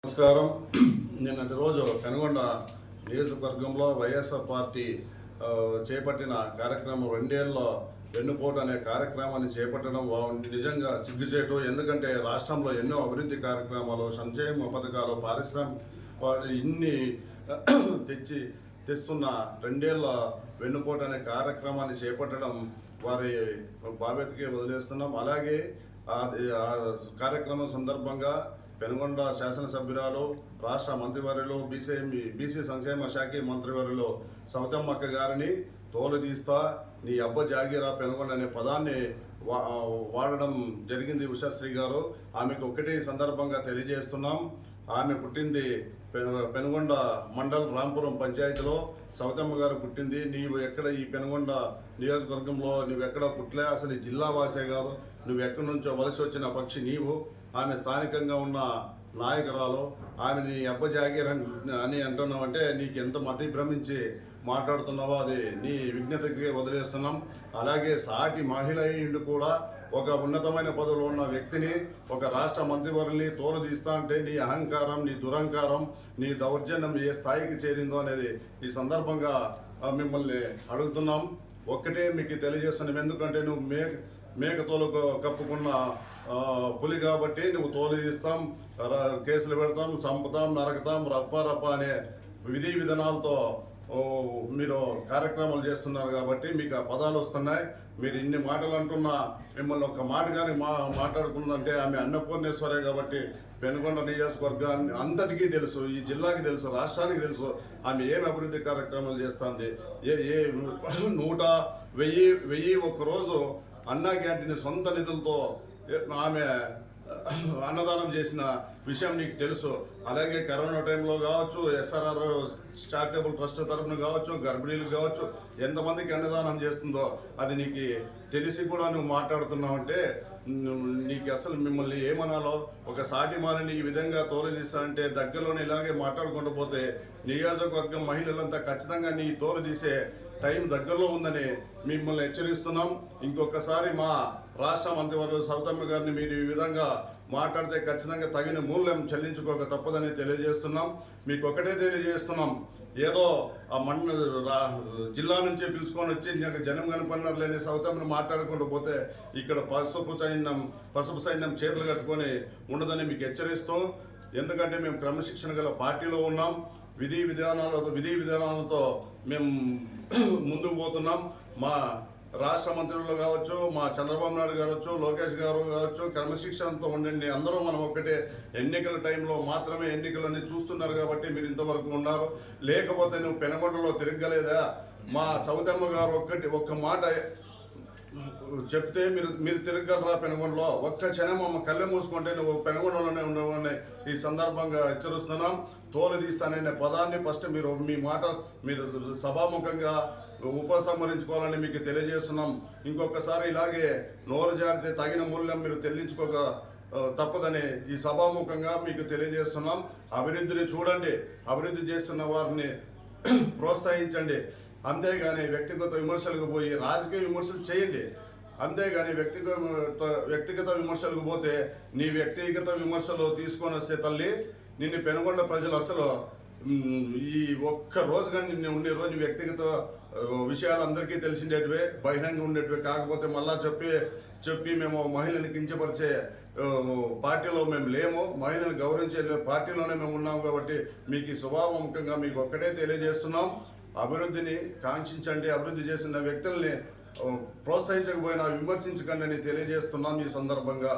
నమస్కారం. నిన్నటి రోజు పెనుగొండ నియోజకవర్గంలో వైఎస్ఆర్ పార్టీ చేపట్టిన కార్యక్రమం రెండేళ్లలో వెన్నుపోటు అనే కార్యక్రమాన్ని చేపట్టడం నిజంగా సిగ్గుచేటు. ఎందుకంటే రాష్ట్రంలో ఎన్నో అభివృద్ధి కార్యక్రమాలు, సంక్షేమ పథకాలు, పారిశ్రామిక ఇన్ని తెస్తున్న రెండేళ్ల వెన్నుపోటు అనే కార్యక్రమాన్ని చేపట్టడం వారి బాధ్యతకే వదిలేస్తున్నాం. అలాగే ఆ కార్యక్రమం సందర్భంగా పెనుగొండ శాసనసభ్యురాలు, రాష్ట్ర మంత్రివర్యులు, బీసీ సంక్షేమ శాఖ మంత్రివర్యులు సౌతమ్మక్క గారిని తోలుదీస్తా నీ అబ్బ జాగీరా పెనుగొండ అనే పదాన్ని వాడడం జరిగింది ఉషాశ్రీ గారు. ఆమెకు ఒకటి సందర్భంగా తెలియజేస్తున్నాం. ఆమె పుట్టింది పెనుగొండ మండల్ రాంపురం పంచాయతీలో సౌతమ్మ గారు పుట్టింది. నీవు ఎక్కడ ఈ పెనుగొండ నియోజకవర్గంలో నువ్వెక్కడ పుట్టలే, అసలు ఈ జిల్లా వాసే కాదు, నువ్వు ఎక్కడి నుంచో వలస వచ్చిన పక్షి నీవు. ఆమె స్థానికంగా ఉన్న నాయకురాలు. ఆమెని అబ్బ జాగీర్ అని అంటున్నావంటే నీకు ఎంత మతి భ్రమించి మాట్లాడుతున్నావో అది నీ విజ్ఞతకి వదిలేస్తున్నాం. అలాగే సాటి మహిళ అయ్యిండు కూడా ఒక ఉన్నతమైన పదవిలో ఉన్న వ్యక్తిని, ఒక రాష్ట్ర మంత్రివర్యుల్ని తోలుదీస్తా అంటే నీ అహంకారం, నీ దురహంకారం, నీ దౌర్జన్యం ఏ స్థాయికి చేరిందో అనేది ఈ సందర్భంగా మిమ్మల్ని అడుగుతున్నాం. ఒక్కటే మీకు తెలియజేస్తున్నాం. ఎందుకంటే నువ్వు మేక తోలు కప్పుకున్న పులి కాబట్టి నువ్వు తోలు తీస్తాం, కేసులు పెడతాం, చంపుతాం, నరకతాం, రప్ప అనే విధి విధానాలతో మీరు కార్యక్రమాలు చేస్తున్నారు కాబట్టి మీకు ఆ పదాలు వస్తున్నాయి. మీరు ఇన్ని మాటలు అంటున్నా మిమ్మల్ని ఒక మాట కానీ మాట్లాడుకుందంటే ఆమె అన్నపూర్ణేశ్వరే కాబట్టి పెనుగొండ నియోజకవర్గాన్ని అంతటికీ తెలుసు, ఈ జిల్లాకి తెలుసు, రాష్ట్రానికి తెలుసు ఆమె ఏమి అభివృద్ధి కార్యక్రమాలు చేస్తుంది. ఏ 100,000 ఒక్కరోజు అన్నా క్యాంటీన్ సొంత నిధులతో ఆమె అన్నదానం చేసిన విషయం నీకు తెలుసు. అలాగే కరోనా టైంలో కావచ్చు, SRR చారిటబుల్ ట్రస్ట్ తరఫున కావచ్చు, గర్భిణీలు కావచ్చు, ఎంతమందికి అన్నదానం చేస్తుందో అది నీకు తెలిసి కూడా నువ్వు మాట్లాడుతున్నావంటే నీకు అసలు మిమ్మల్ని ఏమనాలో. ఒక సాటి మాలని ఈ విధంగా తోలుదీస్తా అంటే దగ్గరలోనే ఇలాగే మాట్లాడుకుంటూ పోతే నియోజకవర్గం మహిళలంతా ఖచ్చితంగా నీ తోలుదీసే టైం దగ్గరలో ఉందని మిమ్మల్ని హెచ్చరిస్తున్నాం. ఇంకొకసారి మా రాష్ట్ర మంత్రివర్యులు సౌతమ్మ గారిని మీరు ఈ విధంగా మాట్లాడితే ఖచ్చితంగా తగిన మూల్యం చెల్లించుకోక తప్పదని తెలియజేస్తున్నాం. మీకు ఒకటే తెలియజేస్తున్నాం, ఏదో ఆ జిల్లా నుంచి పిలుచుకొని వచ్చి జనం కనపడినారు లేని సౌతమ్మను మాట్లాడుకుంటూ పోతే ఇక్కడ పసుపు సైన్యం చేతులు కట్టుకొని ఉండదని మీకు హెచ్చరిస్తూ, ఎందుకంటే మేము క్రమశిక్షణ గల పార్టీలో ఉన్నాం. విధి విధానాలతో మేము ముందుకు పోతున్నాం. మా రాష్ట్ర మంత్రులు కావచ్చు, మా చంద్రబాబు నాయుడు కావచ్చు, లోకేష్ గారు కావచ్చు, క్రమశిక్షణతో ఉండండి. అందరూ మనం ఒక్కటే. ఎన్నికల టైంలో మాత్రమే ఎన్నికలన్నీ చూస్తున్నారు కాబట్టి మీరు ఇంతవరకు ఉన్నారు. లేకపోతే నువ్వు పెనుగొండలో తిరగలేదా? మా సౌతమ్మ గారు ఒక్క మాట చెప్తే మీరు తిరగలరా పెనుగొండలో? ఒక్క క్షణం అమ్మ కళ్ళె మూసుకుంటే నువ్వు పెనుగొండలోనే ఉండవని ఈ సందర్భంగా హెచ్చరిస్తున్నాం. తోలుదీస్తాననే పదాన్ని ఫస్ట్ మీ మాట మీరు సభాముఖంగా ఉపసంహరించుకోవాలని మీకు తెలియజేస్తున్నాం. ఇంకొకసారి ఇలాగే నోరు జారితే తగిన మూల్యం మీరు చెల్లించుకోక తప్పదని ఈ సభాముఖంగా మీకు తెలియజేస్తున్నాం. అభివృద్ధిని చూడండి, అభివృద్ధి చేస్తున్న వారిని ప్రోత్సహించండి. అంతేగాని వ్యక్తిగత విమర్శలకు పోయి రాజకీయ విమర్శలు చేయండి. అంతేగాని వ్యక్తిగత విమర్శలకు పోతే నీ వ్యక్తిగత విమర్శలు తీసుకొని వస్తే తల్లి నిన్ను పెనుగొండ ప్రజలు అసలు ఈ ఒక్క రోజు కానీ నిన్ను ఉండే రోజు వ్యక్తిగత విషయాలు అందరికీ తెలిసిండేటివే, బహిరంగ ఉండేటివే. కాకపోతే మళ్ళా చెప్పి మేము మహిళని కించపరిచే పార్టీలో మేము లేము, మహిళలను గౌరవించే పార్టీలోనే మేము ఉన్నాము. కాబట్టి మీకు ఈ స్వభావముఖంగా మీకు ఒక్కటే తెలియజేస్తున్నాం, అభివృద్ధిని కాంక్షించండి. అభివృద్ధి చేసిన వ్యక్తుల్ని ప్రోత్సహించకపోయినా విమర్శించకండి అని తెలియజేస్తున్నాం ఈ సందర్భంగా.